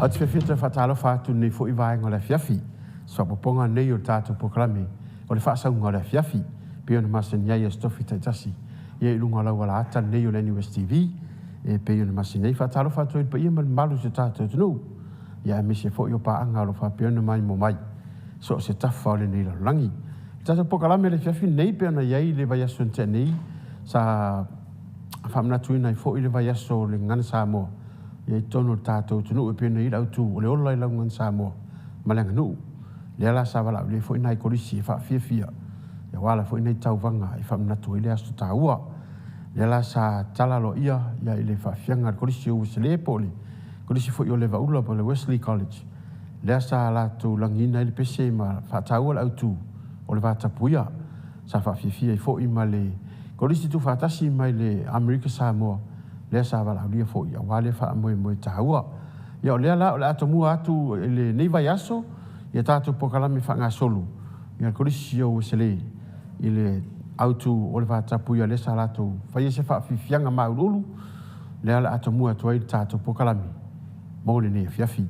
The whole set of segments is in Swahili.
A te whiwhita whatalo whātu nei fo i vai ngā le fiafi. So poponga nei o tātou poklame. O le whaasau ngā le fiafi. Peo na masen iai a stofi taitasi. Ia i lunga lau ala ata nei o le West TV. E peo na masen iai whatalo whātu i pa ia malu se tātou tunu. Ia e mese fo i o paanga alo wha peo na mai mo mai. So se tafa o le nei langi. Tātou poklame le fiafi nei peo na iai le vai aso nte nei. Sa whamnatu ina i fo i le vai aso le ngana Samoa. Ia i tono tātou tunu e pena i lau tū o le ola i lau ngan Samoa malenga nuu. Le ala sa wala le fo ina i korisi e wha fia. Ia wala fo ina i tauwanga i whamnatu i le astu tā ua. Le ala sa talalo ia i le wha fianga korisi o se le poli. Korisi fo i o le vaula po le Wesley College. Le asa la tū langina i le pese ma wha tā ua lau tū o le vātapuia. Sa wha fia i fo i ma le korisi tu whatasi mai le Amerika Samoa. Le sa wala lia fo ia wale fa mo taua ia le ala o ato mua atu le nei vai aso ia tatu pokalame fa nga solo ia korisi o sele ile autu o le vatapu ia le sa lato fa ia se fa fianga maululu le ala ato mua tu ai tatu pokalame mo le nei fiafi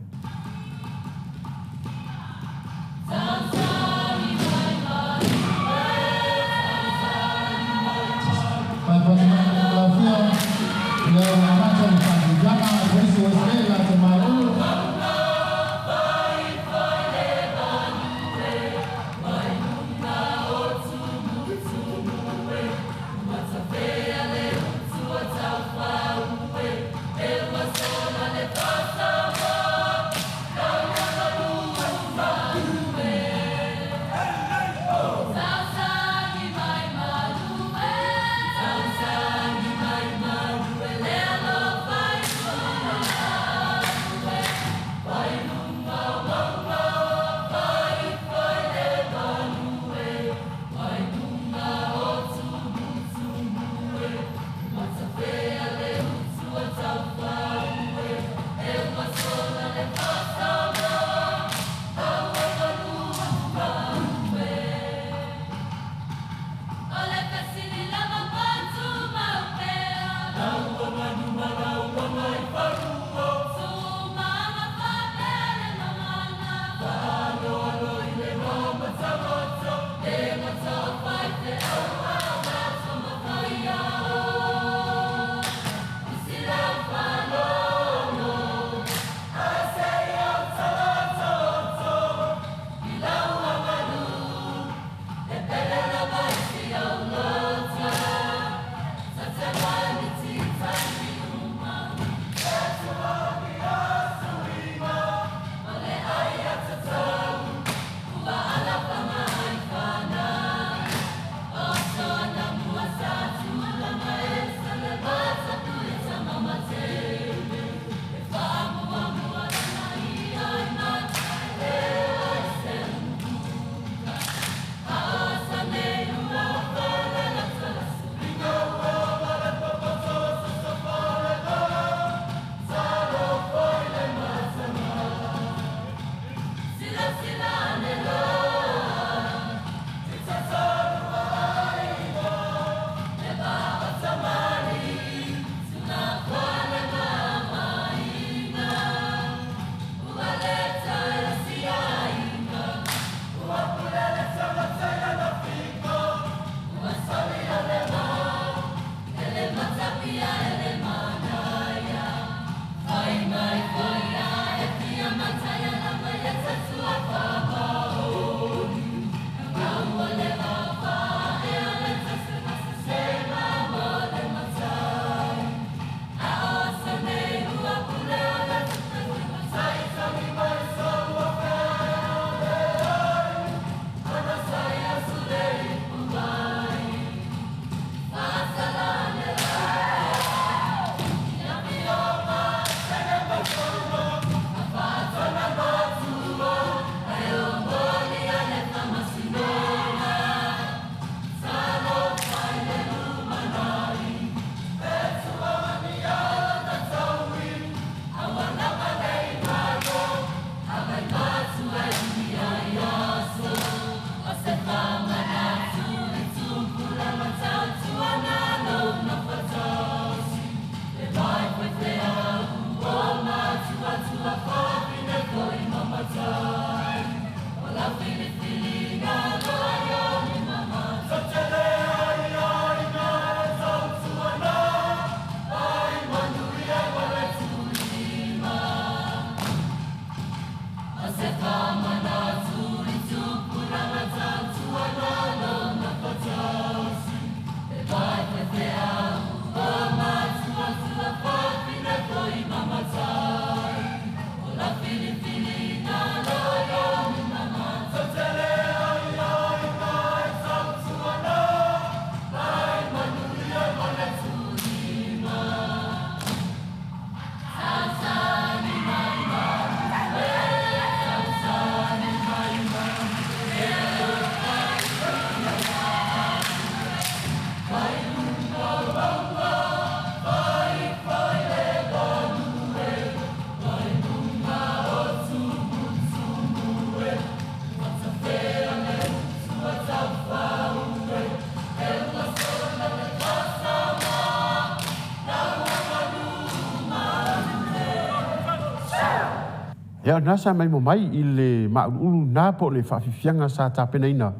Ia nasa mai mo mai i le maulu na po le whaafifianga sa tāpena ina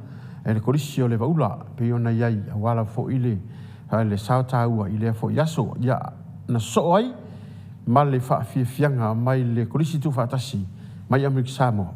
e le korisi o le vaula pe ona iai a wala fo i le sao tāua i le fo yaso ia na so ai ma le whaafifianga mai le korisi tu whaatasi mai Amerika Samoa.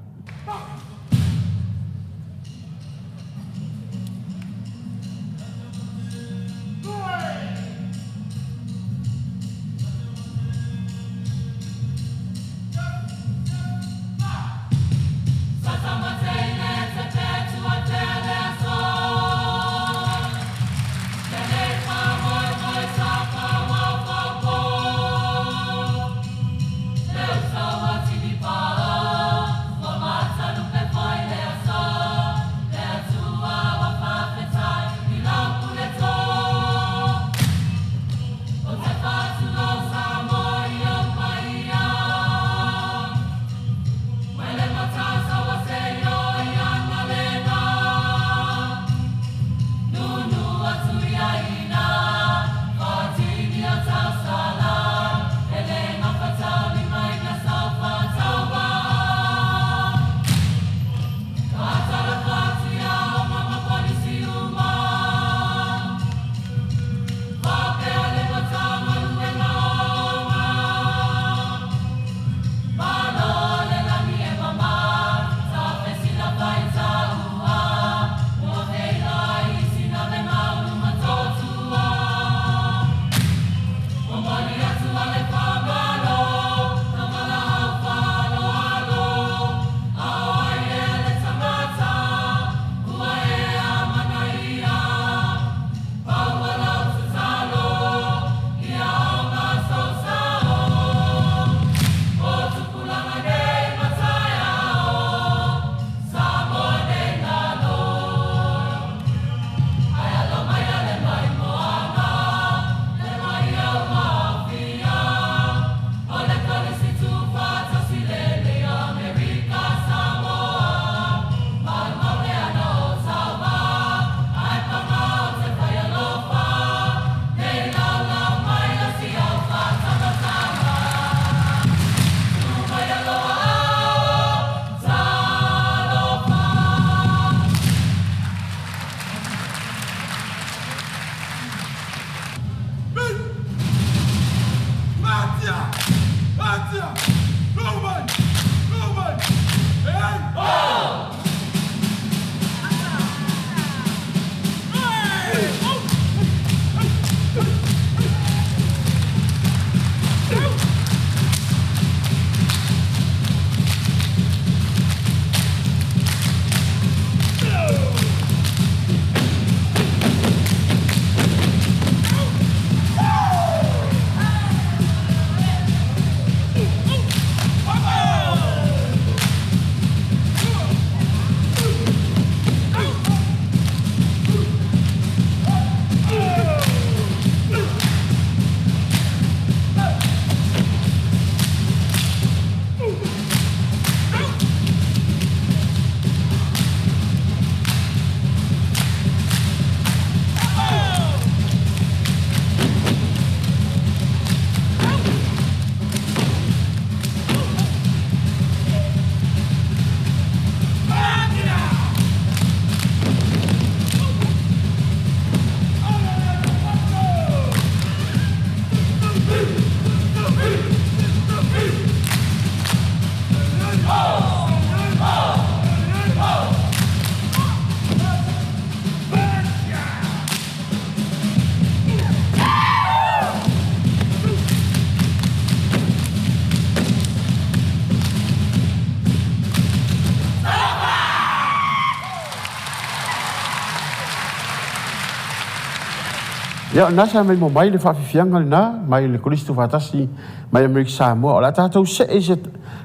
Ia nasa mai mo mai le whaafifianga na mai le Kristo whatasi mai Amerika Samoa. O la tātou se e se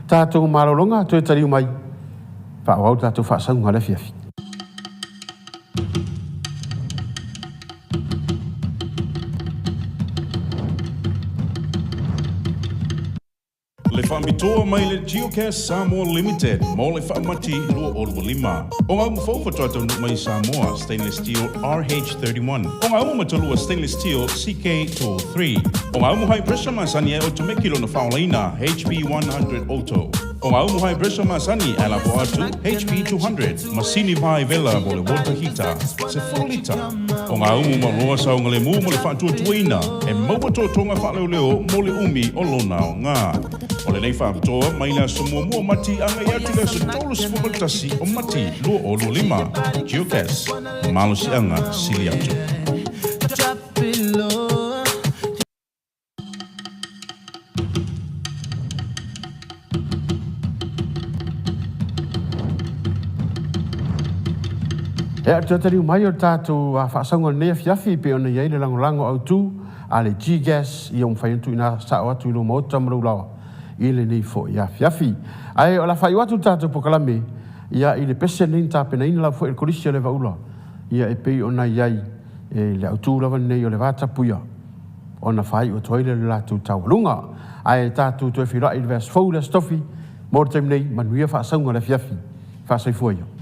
tātou marolonga to e tariu mai. Whaawau tātou whaasaunga le fiafi. Le whaamitoa mai le Geocast Samoa Limited, mo le whaamati lua olua 5. O ngā mawhauwha tātou nuk mai Samoa, stainless steel RH31. O ngā umatalua stainless steel CK23. O ngā high pressure masani e o te mekilo na whaolaina HB100 Auto. O ngā umu hai Brescia Masani ala po atu HP200 masini vai vela mo le water heater se fulita. O ngā umu ma loa saunga le mu mo le whaatua tuina e maua tō tonga whaleo leo mo le umi o lona o ngā. O le nei whaapitoa mai la samua mua mati anga i atu le sa tolu sifumatasi o mati lua o lua lima. Geocast, malo si anga sili atu. E atu atari umai o tātou a whaasaunga nea fiafi pe ona iei le langolango au tū a le G-Gas i o mwhaiantu ina sa o atu ilo maota marau lawa i le nei fo i a fiafi. Ai o la whai watu tātou pokalame ia i le pese nei tāpena ina lau fo i le korisi o le vaula ia e pei ona iei e le au tū lawa nei o le vātapuia ona whai o toile le lātou taualunga ai tātou toi whira i le vers fau le stofi mō te nei manuia whaasaunga le fiafi whaasai fuaia.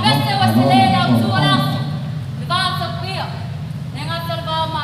Beste was lei la tua la. Vi va a sapere. Nenga salva ma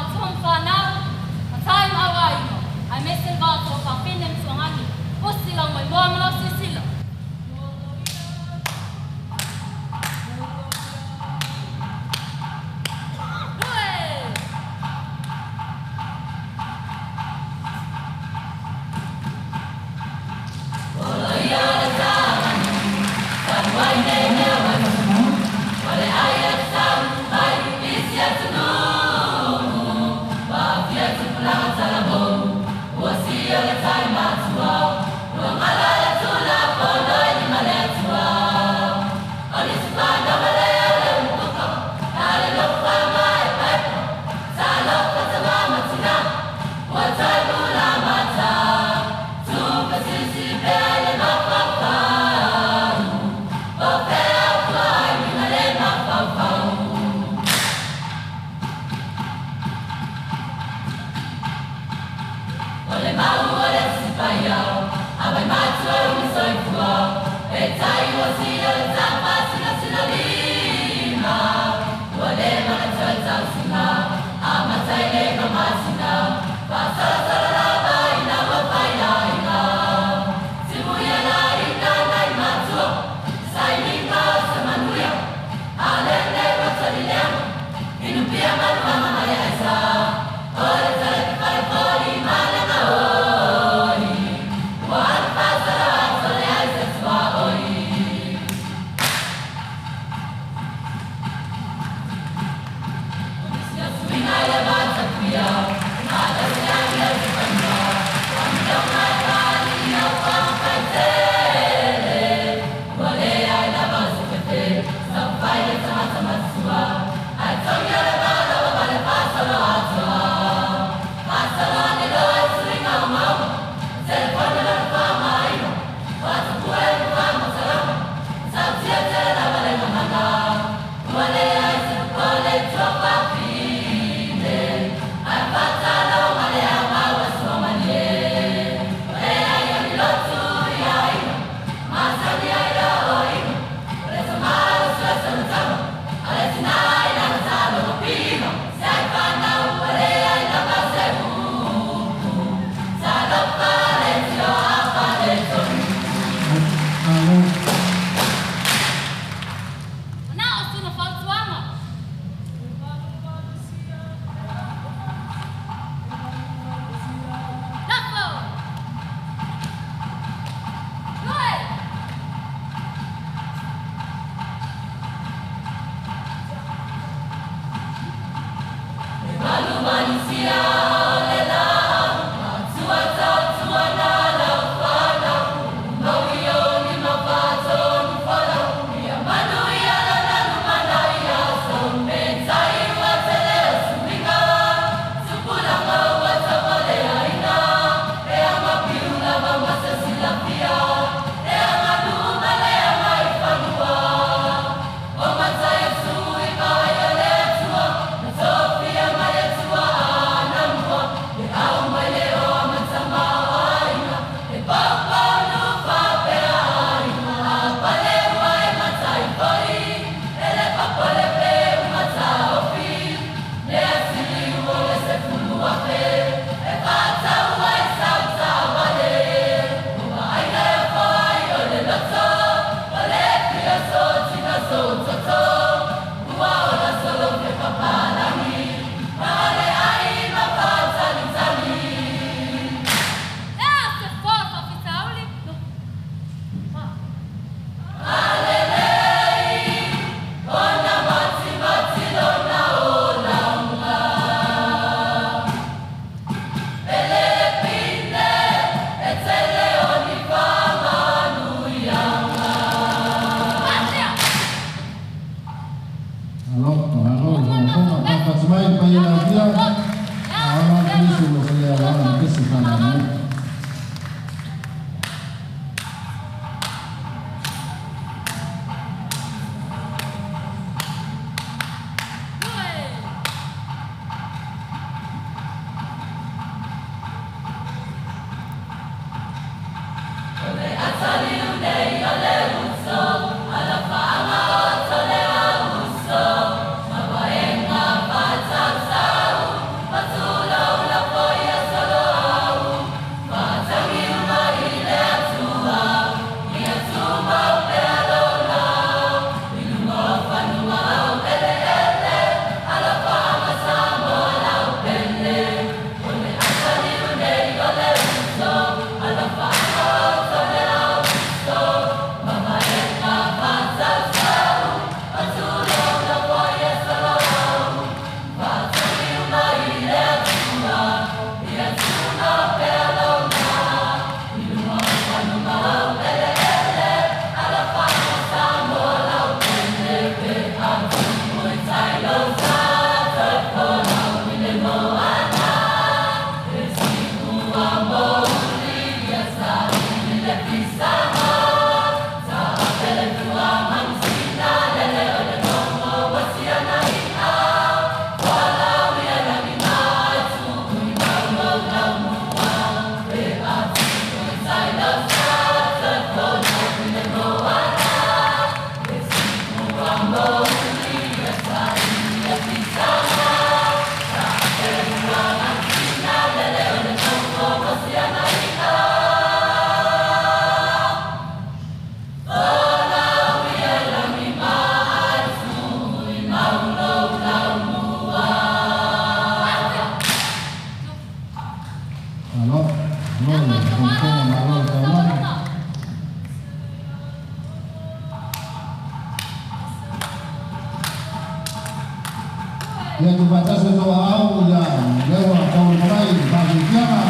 ia tupatazo toa au ya leo kwa mbai bado kiama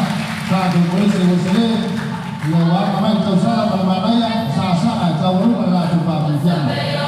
sasa polisi wosele ya wa kama itausala kwa maana sasa atauruma la tupabiana